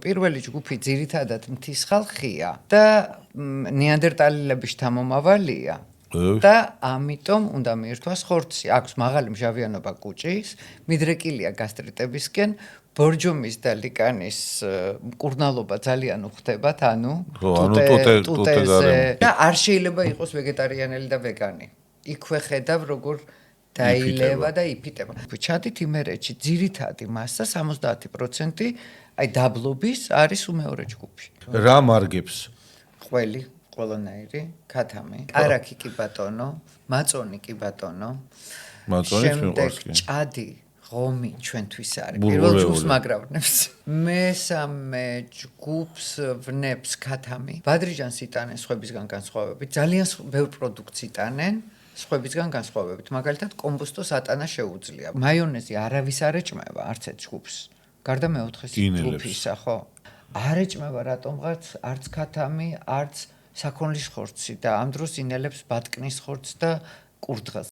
პირველი ჯგუფი ძირითადად მთის ხალხია და ნეანდერტალელების შთამომავალია. და ამიტომ უნდა მიირთვას ხორცი. აქვს მაღალი მჟავიანობა კუჭის, მიდრეკილია გასტრიტებისკენ, ბორჯომის და ლიკანის მკურნალობა ძალიან უხდებათ, ანუ ტუტეზე და არ შეიძლება იყოს ვეგეტარიანელი და ვეგანი. იქვე ხედავ როგორ დაილევა და იფიტება. ჩადით იმერეთში ძირითადი მასა 70% აი დაბლობის არის უმეორე ჯგუფი. რა მარგებს? ყველი ყველანაირი, ქათამი, არაკი კი ბატონო, მაწონი კი ბატონო. შემდეგ ჭადი, ღომი ჩვენთვის არის. პირველ ჯგუფს მაგრავნებს. მესამე ჯგუფს ვნებს ქათამი. ბადრიჯანს იტანენ სხვებისგან განსხვავებით. ძალიან ბევრ პროდუქტს იტანენ სხვებისგან განსხვავებით. მაგალითად, კომბუსტოს ატანა შეუძლია. მაიონეზი არავის არ ეჭმება არც ერთ ჯგუფს. გარდა მეოთხეს ჯგუფისა, ხო? არ ეჭმება რატომღაც არც ქათამი, არც საქონლის ხორცი და ამ დროს ინელებს ბატკნის ხორცს და კურდღელს.